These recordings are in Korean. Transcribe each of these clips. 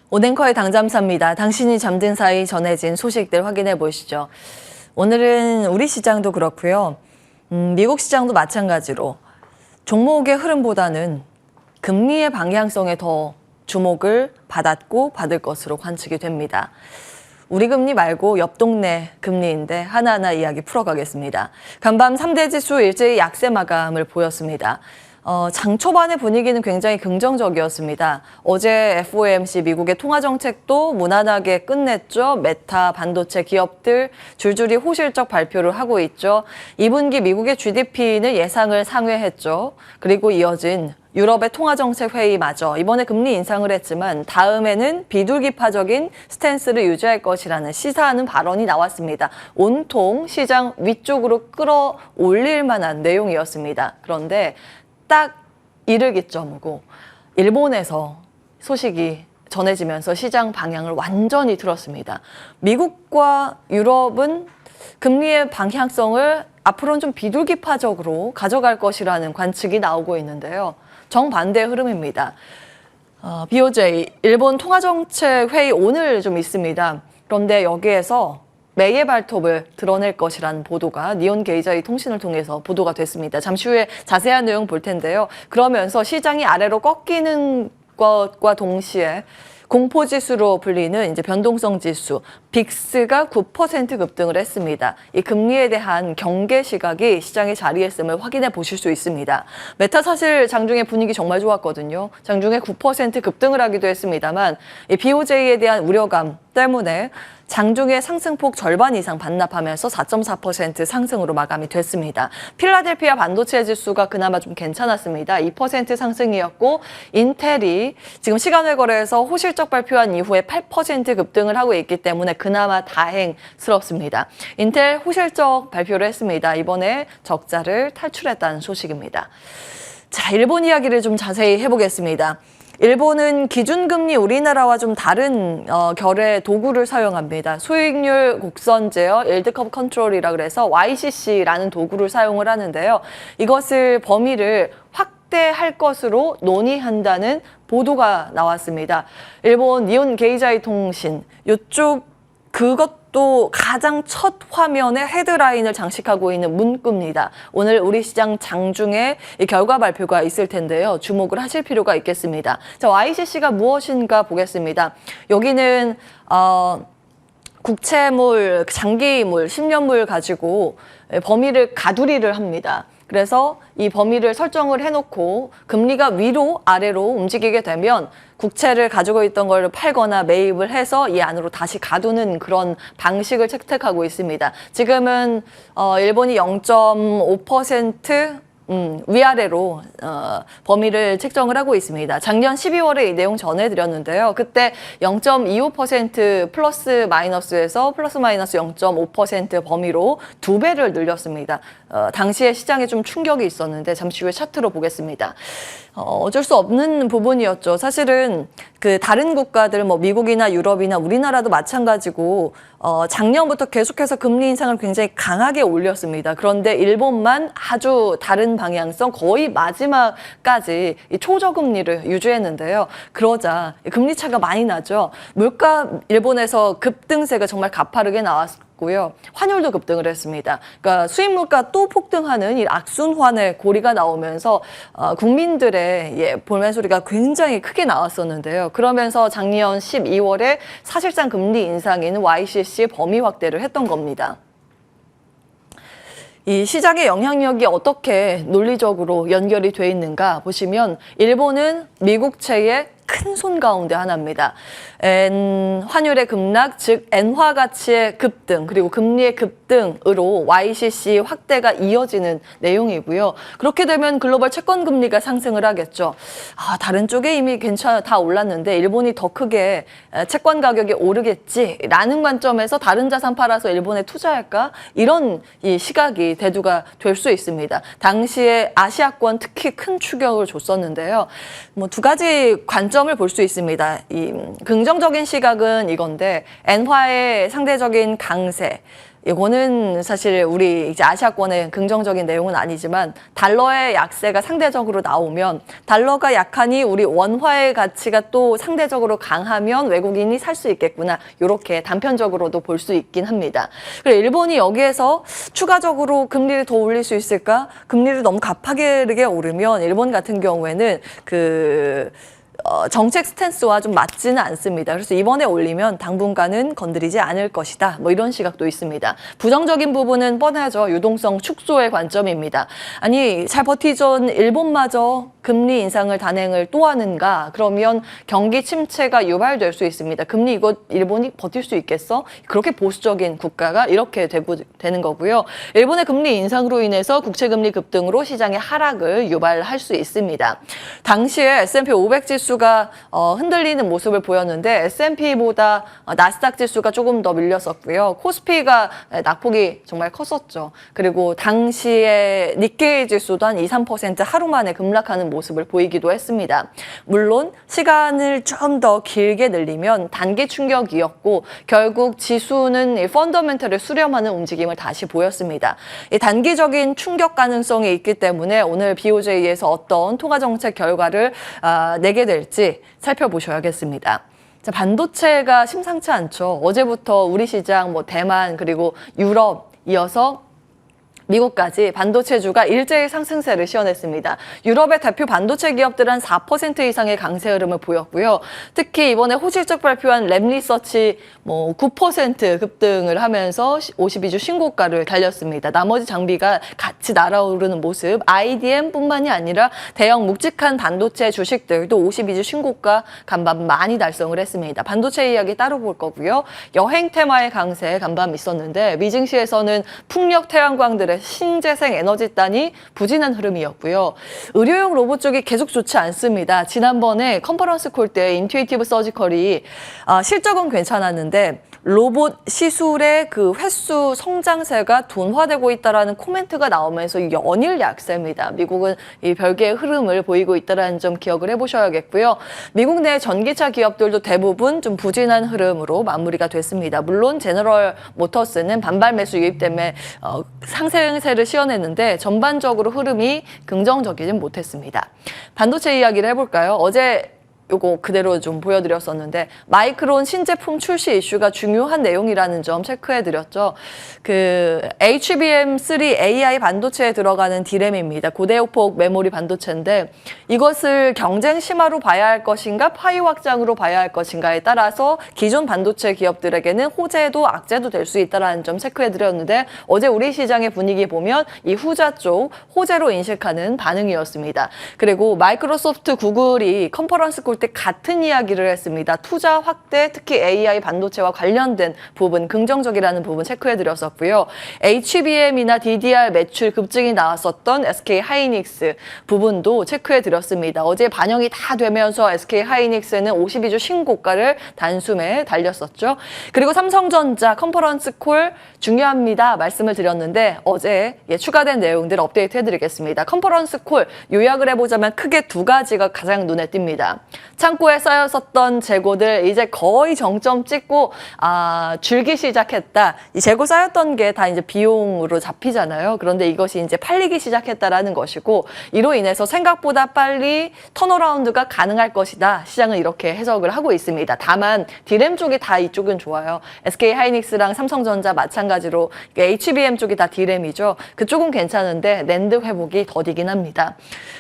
오뎅커의 당잠사입니다. 당신이 잠든 사이 전해진 소식들 확인해 보시죠. 오늘은 우리 시장도 그렇고요. 미국 시장도 마찬가지로 종목의 흐름보다는 금리의 방향성에 더 주목을 받았고 받을 것으로 관측이 됩니다. 우리 금리 말고 옆 동네 금리인데 하나하나 이야기 풀어가겠습니다. 간밤 3대 지수 일제히 약세 마감을 보였습니다. 장 초반의 분위기는 굉장히 긍정적이었습니다. 어제 FOMC 미국의 통화정책도 무난하게 끝냈죠. 메타, 반도체 기업들 줄줄이 호실적 발표를 하고 있죠. 2분기 미국의 GDP는 예상을 상회했죠. 그리고 이어진 유럽의 통화정책 회의마저 이번에 금리 인상을 했지만 다음에는 비둘기파적인 스탠스를 유지할 것이라는 시사하는 발언이 나왔습니다. 온통 시장 위쪽으로 끌어올릴 만한 내용이었습니다. 그런데 딱 이르기점이고 일본에서 소식이 전해지면서 시장 방향을 완전히 틀었습니다. 미국과 유럽은 금리의 방향성을 앞으로는 좀 비둘기파적으로 가져갈 것이라는 관측이 나오고 있는데요. 정반대의 흐름입니다. BOJ, 일본 통화정책 회의 오늘 좀 있습니다. 그런데 여기에서 매의 발톱을 드러낼 것이라는 보도가 니온 게이자이 통신을 통해서 보도가 됐습니다. 잠시 후에 자세한 내용 볼 텐데요. 그러면서 시장이 아래로 꺾이는 것과 동시에 공포지수로 불리는 이제 변동성 지수, 빅스가 9% 급등을 했습니다. 이 금리에 대한 경계 시각이 시장에 자리했음을 확인해 보실 수 있습니다. 메타 사실 장중에 분위기 정말 좋았거든요. 장중에 9% 급등을 하기도 했습니다만 이 BOJ에 대한 우려감 때문에 장중에 상승폭 절반 이상 반납하면서 4.4% 상승으로 마감이 됐습니다. 필라델피아 반도체 지수가 그나마 좀 괜찮았습니다. 2% 상승이었고 인텔이 지금 시간외 거래에서 호실적 발표한 이후에 8% 급등을 하고 있기 때문에 그나마 다행스럽습니다. 인텔 호실적 발표를 했습니다. 이번에 적자를 탈출했다는 소식입니다. 자, 일본 이야기를 좀 자세히 해보겠습니다. 일본은 기준금리 우리나라와 좀 다른 결의 도구를 사용합니다. 수익률 곡선 제어, 일드컵 컨트롤이라 그래서 YCC라는 도구를 사용을 하는데요. 이것을 범위를 확대할 것으로 논의한다는 보도가 나왔습니다. 일본 니온 게이자이 통신 그것도 가장 첫 화면에 헤드라인을 장식하고 있는 문구입니다. 오늘 우리 시장 장중에 이 결과 발표가 있을 텐데요. 주목을 하실 필요가 있겠습니다. 자, YCC가 무엇인가 보겠습니다. 여기는 국채물, 장기물, 10년물 가지고 범위를 가두리를 합니다. 그래서 이 범위를 설정을 해놓고 금리가 위로 아래로 움직이게 되면 국채를 가지고 있던 걸 팔거나 매입을 해서 이 안으로 다시 가두는 그런 방식을 채택하고 있습니다. 지금은 일본이 0.5% 위아래로 범위를 책정을 하고 있습니다. 작년 12월에 이 내용 전해드렸는데요. 그때 0.25% 플러스 마이너스에서 플러스 마이너스 0.5% 범위로 2배를 늘렸습니다. 당시에 시장에 좀 충격이 있었는데 잠시 후에 차트로 보겠습니다. 어쩔 수 없는 부분이었죠. 사실은 그 다른 국가들 뭐 미국이나 유럽이나 우리나라도 마찬가지고 작년부터 계속해서 금리 인상을 굉장히 강하게 올렸습니다. 그런데 일본만 아주 다른 방향성 거의 마지막까지 이 초저금리를 유지했는데요. 그러자 금리 차가 많이 나죠. 물가 일본에서 급등세가 정말 가파르게 나왔고 환율도 급등을 했습니다. 그러니까 수입 물가 또 폭등하는 이 악순환의 고리가 나오면서 국민들의 볼멘 소리가 굉장히 크게 나왔었는데요. 그러면서 작년 12월에 사실상 금리 인상인 YCC 범위 확대를 했던 겁니다. 이 시장의 영향력이 어떻게 논리적으로 연결이 돼 있는가 보시면 일본은 미국채의 큰 손 가운데 하나입니다. 환율의 급락, 즉 엔화 가치의 급등, 그리고 금리의 급등으로 YCC 확대가 이어지는 내용이고요. 그렇게 되면 글로벌 채권 금리가 상승을 하겠죠. 다른 쪽에 이미 다 올랐는데 일본이 더 크게 채권 가격이 오르겠지라는 관점에서 다른 자산 팔아서 일본에 투자할까? 이런 이 시각이 대두가 될 수 있습니다. 당시에 아시아권 특히 큰 충격을 줬었는데요. 뭐 두 가지 관점을 볼 수 있습니다. 이 긍정적인 시각은 이건데 엔화의 상대적인 강세, 이거는 사실 우리 이제 아시아권의 긍정적인 내용은 아니지만 달러의 약세가 상대적으로 나오면 달러가 약하니 우리 원화의 가치가 또 상대적으로 강하면 외국인이 살 수 있겠구나. 이렇게 단편적으로도 볼 수 있긴 합니다. 그리고 일본이 여기에서 추가적으로 금리를 더 올릴 수 있을까? 금리를 너무 가파르게 오르면 일본 같은 경우에는 정책 스탠스와 좀 맞지는 않습니다. 그래서 이번에 올리면 당분간은 건드리지 않을 것이다. 뭐 이런 시각도 있습니다. 부정적인 부분은 뻔하죠. 유동성 축소의 관점입니다. 아니 잘 버티던 일본마저 금리 인상을 단행을 또 하는가? 그러면 경기 침체가 유발될 수 있습니다. 금리 이거 일본이 버틸 수 있겠어? 그렇게 보수적인 국가가 이렇게 되는 거고요. 일본의 금리 인상으로 인해서 국채금리 급등으로 시장의 하락을 유발할 수 있습니다. 당시에 S&P 500 지수가 흔들리는 모습을 보였는데 S&P보다 나스닥 지수가 조금 더 밀렸었고요. 코스피가 낙폭이 정말 컸었죠. 그리고 당시에 니케이 지수도 한 2, 3% 하루 만에 급락하는 모습을 보이기도 했습니다. 물론 시간을 좀 더 길게 늘리면 단기 충격이었고 결국 지수는 펀더멘털을 수렴하는 움직임을 다시 보였습니다. 이 단기적인 충격 가능성이 있기 때문에 오늘 BOJ에서 어떤 통화정책 결과를 내게 될지 살펴보셔야겠습니다. 자, 반도체가 심상치 않죠. 어제부터 우리 시장, 대만 그리고 유럽 이어서 미국까지 반도체주가 일제히 상승세를 시현했습니다. 유럽의 대표 반도체 기업들은 4% 이상의 강세 흐름을 보였고요. 특히 이번에 호실적 발표한 랩리서치 9% 급등을 하면서 52주 신고가를 달렸습니다. 나머지 장비가 같이 날아오르는 모습, IDM뿐만이 아니라 대형 묵직한 반도체 주식들도 52주 신고가 간밤 많이 달성을 했습니다. 반도체 이야기 따로 볼 거고요. 여행 테마의 강세 간밤 있었는데 미증시에서는 풍력 태양광들의 신재생 에너지단이 부진한 흐름이었고요. 의료용 로봇 쪽이 계속 좋지 않습니다. 지난번에 컨퍼런스 콜 때 인투이티브 서지컬이 실적은 괜찮았는데 로봇 시술의 그 횟수 성장세가 둔화되고 있다라는 코멘트가 나오면서 연일 약세입니다. 미국은 이 별개의 흐름을 보이고 있다는 점 기억을 해보셔야겠고요. 미국 내 전기차 기업들도 대부분 좀 부진한 흐름으로 마무리가 됐습니다. 물론 제너럴 모터스는 반발 매수 유입 때문에 상승세를 시현했는데 전반적으로 흐름이 긍정적이진 못했습니다. 반도체 이야기를 해볼까요? 어제 요거 그대로 좀 보여드렸었는데 마이크론 신제품 출시 이슈가 중요한 내용이라는 점 체크해드렸죠. HBM3 AI 반도체에 들어가는 D램입니다. 고대역폭 메모리 반도체인데 이것을 경쟁 심화로 봐야 할 것인가 파이 확장으로 봐야 할 것인가에 따라서 기존 반도체 기업들에게는 호재도 악재도 될 수 있다는 점 체크해드렸는데 어제 우리 시장의 분위기 보면 이 후자 쪽 호재로 인식하는 반응이었습니다. 그리고 마이크로소프트, 구글이 컨퍼런스 콜 때 같은 이야기를 했습니다. 투자 확대, 특히 AI 반도체와 관련된 부분, 긍정적이라는 부분 체크해드렸었고요. HBM이나 DDR 매출 급증이 나왔었던 SK 하이닉스 부분도 체크해드렸습니다. 어제 반영이 다 되면서 SK 하이닉스는 52주 신고가를 단숨에 달렸었죠. 그리고 삼성전자 컨퍼런스 콜 중요합니다. 말씀을 드렸는데 어제 추가된 내용들 업데이트 해드리겠습니다. 컨퍼런스 콜 요약을 해보자면 크게 두 가지가 가장 눈에 띕니다. 창고에 쌓였었던 재고들 이제 거의 정점 찍고 줄기 시작했다. 이 재고 쌓였던 게 다 이제 비용으로 잡히잖아요. 그런데 이것이 이제 팔리기 시작했다라는 것이고 이로 인해서 생각보다 빨리 턴어라운드가 가능할 것이다. 시장은 이렇게 해석을 하고 있습니다. 다만 D램 쪽이 다 이쪽은 좋아요. SK 하이닉스랑 삼성전자 마찬가지로 HBM 쪽이 다 D램이죠. 그쪽은 괜찮은데 낸드 회복이 더디긴 합니다.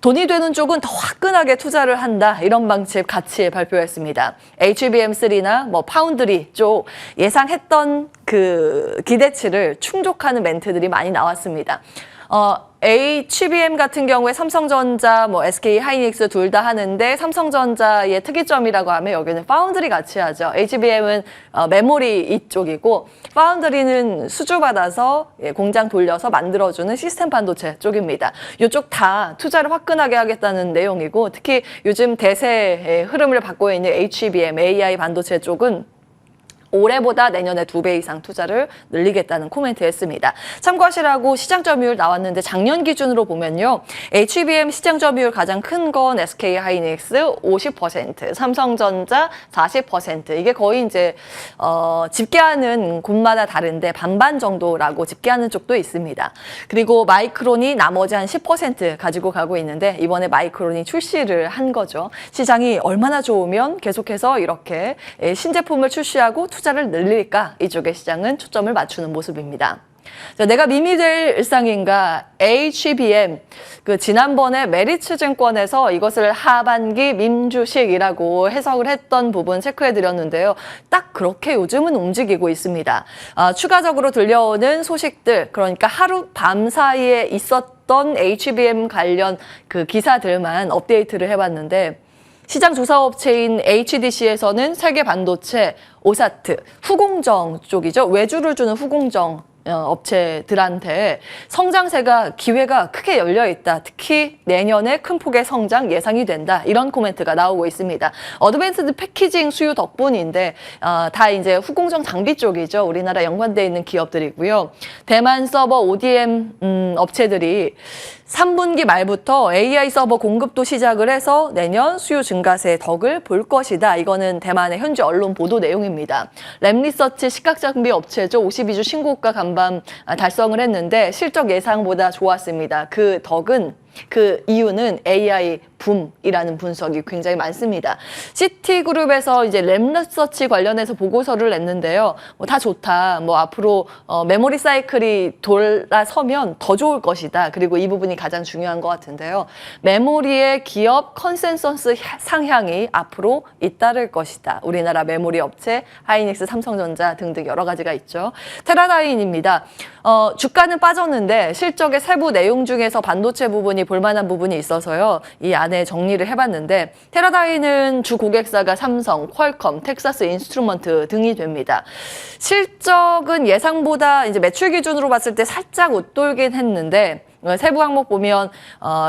돈이 되는 쪽은 더 화끈하게 투자를 한다. 이런 방식 같이 발표했습니다. HBM3나 파운드리 쪽 예상했던 그 기대치를 충족하는 멘트들이 많이 나왔습니다. HBM 같은 경우에 삼성전자, SK 하이닉스 둘 다 하는데 삼성전자의 특이점이라고 하면 여기는 파운드리 같이 하죠. HBM은 메모리 이쪽이고 파운드리는 수주받아서 공장 돌려서 만들어주는 시스템 반도체 쪽입니다. 이쪽 다 투자를 화끈하게 하겠다는 내용이고 특히 요즘 대세의 흐름을 받고 있는 HBM, AI 반도체 쪽은 올해보다 내년에 2배 이상 투자를 늘리겠다는 코멘트했습니다. 참고하시라고 시장 점유율 나왔는데 작년 기준으로 보면요. HBM 시장 점유율 가장 큰 건 SK하이닉스 50%, 삼성전자 40%. 이게 거의 이제 집계하는 곳마다 다른데 반반 정도라고 집계하는 쪽도 있습니다. 그리고 마이크론이 나머지 한 10% 가지고 가고 있는데 이번에 마이크론이 출시를 한 거죠. 시장이 얼마나 좋으면 계속해서 이렇게 신제품을 출시하고 투자를 늘릴까? 이쪽의 시장은 초점을 맞추는 모습입니다. 자, 내가 밈이 될 일상인가? HBM, 지난번에 메리츠증권에서 이것을 하반기 밈주식이라고 해석을 했던 부분 체크해드렸는데요. 딱 그렇게 요즘은 움직이고 있습니다. 추가적으로 들려오는 소식들, 그러니까 하루 밤 사이에 있었던 HBM 관련 기사들만 업데이트를 해봤는데 시장 조사업체인 HDC에서는 세계 반도체, 오사트, 후공정 쪽이죠. 외주를 주는 후공정 업체들한테 성장세가 기회가 크게 열려 있다. 특히 내년에 큰 폭의 성장 예상이 된다. 이런 코멘트가 나오고 있습니다. 어드밴스드 패키징 수요 덕분인데 다 이제 후공정 장비 쪽이죠. 우리나라 연관돼 있는 기업들이고요. 대만 서버 ODM 업체들이 3분기 말부터 AI 서버 공급도 시작을 해서 내년 수요 증가세의 덕을 볼 것이다. 이거는 대만의 현지 언론 보도 내용입니다. 램리서치 시각장비 업체죠. 52주 신고가 간밤 달성을 했는데 실적 예상보다 좋았습니다. 그 덕은 그 이유는 AI 붐이라는 분석이 굉장히 많습니다. 시티그룹에서 이제 램리서치 관련해서 보고서를 냈는데요. 다 좋다. 앞으로 메모리 사이클이 돌아서면 더 좋을 것이다. 그리고 이 부분이 가장 중요한 것 같은데요. 메모리의 기업 컨센서스 상향이 앞으로 잇따를 것이다. 우리나라 메모리 업체, 하이닉스, 삼성전자 등등 여러 가지가 있죠. 테라다인입니다. 주가는 빠졌는데 실적의 세부 내용 중에서 반도체 부분이 볼만한 부분이 있어서요. 이 안에 정리를 해봤는데 테라다인은 주 고객사가 삼성, 퀄컴, 텍사스 인스트루먼트 등이 됩니다. 실적은 예상보다 이제 매출 기준으로 봤을 때 살짝 웃돌긴 했는데 세부 항목 보면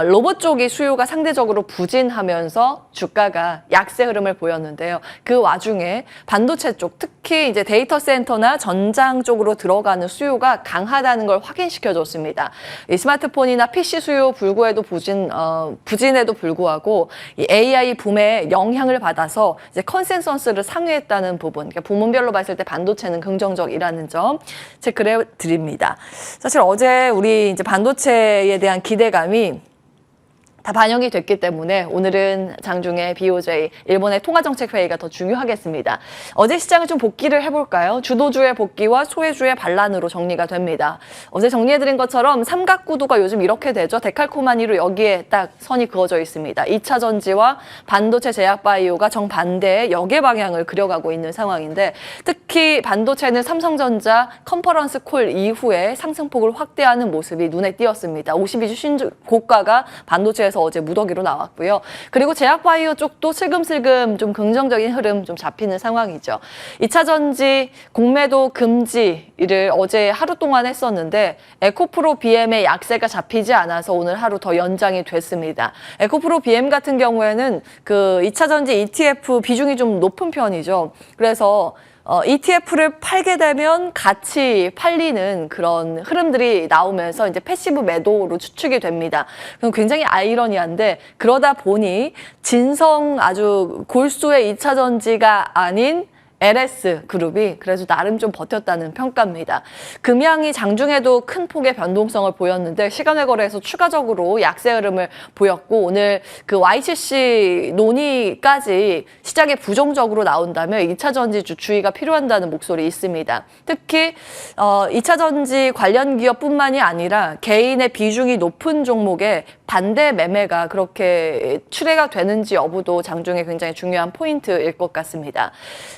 로봇 쪽이 수요가 상대적으로 부진하면서 주가가 약세 흐름을 보였는데요. 그 와중에 반도체 쪽, 특히 이제 데이터 센터나 전장 쪽으로 들어가는 수요가 강하다는 걸 확인시켜줬습니다. 이 스마트폰이나 PC 수요 불구에도 부진에도 불구하고 이 AI 붐에 영향을 받아서 이제 컨센서스를 상회했다는 부분, 그러니까 부문별로 봤을 때 반도체는 긍정적이라는 점 체크를 해드립니다. 사실 어제 우리 이제 반도체 에 대한 기대감이 다 반영이 됐기 때문에 오늘은 장중에 BOJ, 일본의 통화정책회의가 더 중요하겠습니다. 어제 시장을 좀 복기를 해볼까요? 주도주의 복귀와 소외주의 반란으로 정리가 됩니다. 어제 정리해드린 것처럼 삼각구도가 요즘 이렇게 되죠. 데칼코마니로 여기에 딱 선이 그어져 있습니다. 2차 전지와 반도체 제약바이오가 정반대의 역의 방향을 그려가고 있는 상황인데 특히 반도체는 삼성전자 컨퍼런스 콜 이후에 상승폭을 확대하는 모습이 눈에 띄었습니다. 52주 신고가가 반도체 에서 어제 무더기로 나왔고요. 그리고 제약바이오 쪽도 슬금슬금 좀 긍정적인 흐름 좀 잡히는 상황이죠. 2차 전지 공매도 금지를 어제 하루 동안 했었는데 에코프로 BM의 약세가 잡히지 않아서 오늘 하루 더 연장이 됐습니다. 에코프로 BM 같은 경우에는 2차 전지 ETF 비중이 좀 높은 편이죠. 그래서 ETF를 팔게 되면 같이 팔리는 그런 흐름들이 나오면서 이제 패시브 매도로 추측이 됩니다. 그럼 굉장히 아이러니한데 그러다 보니 진성 아주 골수의 2차 전지가 아닌 LS 그룹이 그래서 나름 좀 버텼다는 평가입니다. 금양이 장중에도 큰 폭의 변동성을 보였는데 시간외 거래에서 추가적으로 약세 흐름을 보였고 오늘 YCC 논의까지 시장에 부정적으로 나온다면 2차 전지 주의가 필요한다는 목소리 있습니다. 특히 2차 전지 관련 기업뿐만이 아니라 개인의 비중이 높은 종목에 반대 매매가 그렇게 출회가 되는지 여부도 장중에 굉장히 중요한 포인트일 것 같습니다.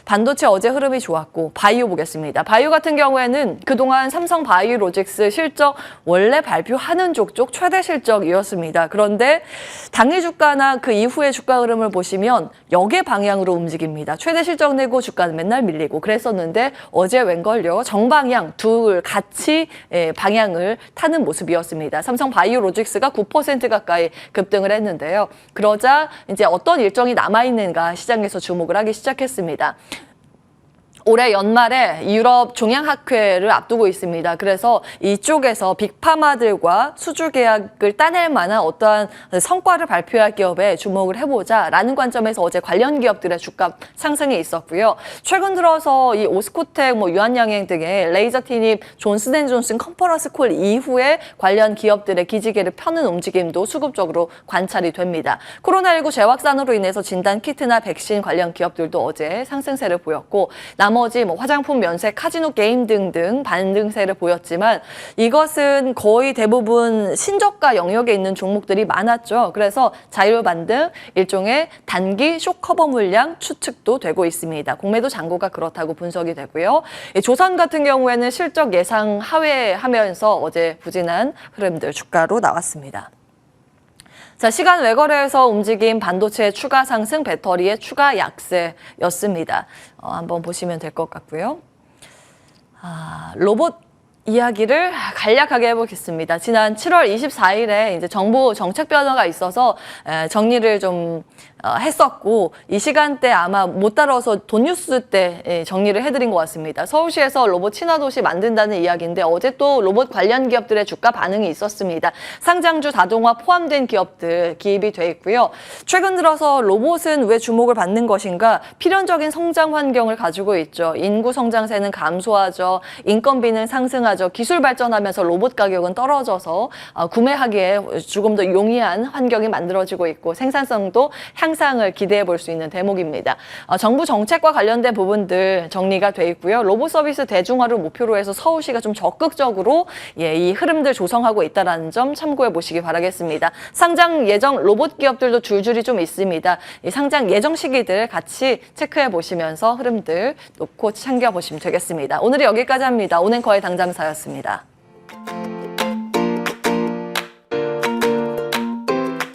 반도체 어제 흐름이 좋았고 바이오 보겠습니다. 바이오 같은 경우에는 그동안 삼성 바이오로직스 실적 원래 발표하는 족족 최대 실적이었습니다. 그런데 당일 주가나 그 이후의 주가 흐름을 보시면 역의 방향으로 움직입니다. 최대 실적 내고 주가는 맨날 밀리고 그랬었는데 어제 웬걸요 정방향 둘 같이 방향을 타는 모습이었습니다. 삼성 바이오로직스가 9% 가까이 급등을 했는데요. 그러자 이제 어떤 일정이 남아있는가 시장에서 주목을 하기 시작했습니다. 올해 연말에 유럽 종양학회를 앞두고 있습니다. 그래서 이쪽에서 빅파마들과 수주 계약을 따낼 만한 어떠한 성과를 발표할 기업에 주목을 해보자라는 관점에서 어제 관련 기업들의 주가 상승이 있었고요. 최근 들어서 이 오스코텍, 유한양행 등의 레이저 티닙, 존슨앤존슨 컨퍼런스 콜 이후에 관련 기업들의 기지개를 펴는 움직임도 수급적으로 관찰이 됩니다. 코로나19 재확산으로 인해서 진단 키트나 백신 관련 기업들도 어제 상승세를 보였고 나머지 화장품, 면세, 카지노, 게임 등등 반등세를 보였지만 이것은 거의 대부분 신저가 영역에 있는 종목들이 많았죠. 그래서 자율 반등, 일종의 단기 쇼커버 물량 추측도 되고 있습니다. 공매도 잔고가 그렇다고 분석이 되고요. 조선 같은 경우에는 실적 예상 하회하면서 어제 부진한 흐름들 주가로 나왔습니다. 자, 시간 외거래에서 움직인 반도체의 추가 상승, 배터리의 추가 약세였습니다. 한번 보시면 될 것 같고요. 로봇 이야기를 간략하게 해보겠습니다. 지난 7월 24일에 이제 정부 정책 변화가 있어서 정리를 좀 했었고 이 시간대 아마 못 따라서 돈뉴스 때 정리를 해드린 것 같습니다. 서울시에서 로봇 친화도시 만든다는 이야기인데 어제 또 로봇 관련 기업들의 주가 반응이 있었습니다. 상장주 다동화 포함된 기업들 기입이 돼 있고요. 최근 들어서 로봇은 왜 주목을 받는 것인가? 필연적인 성장 환경을 가지고 있죠. 인구 성장세는 감소하죠. 인건비는 상승하죠. 기술 발전하면서 로봇 가격은 떨어져서 구매하기에 조금 더 용이한 환경이 만들어지고 있고 생산성도 향상을 기대해 볼 수 있는 대목입니다. 정부 정책과 관련된 부분들 정리가 돼 있고요. 로봇 서비스 대중화를 목표로 해서 서울시가 좀 적극적으로 이 흐름들 조성하고 있다는 점 참고해 보시기 바라겠습니다. 상장 예정 로봇 기업들도 줄줄이 좀 있습니다. 이 상장 예정 시기들 같이 체크해 보시면서 흐름들 놓고 챙겨 보시면 되겠습니다. 오늘은 여기까지 합니다. 온앵커의 당장사였습니다.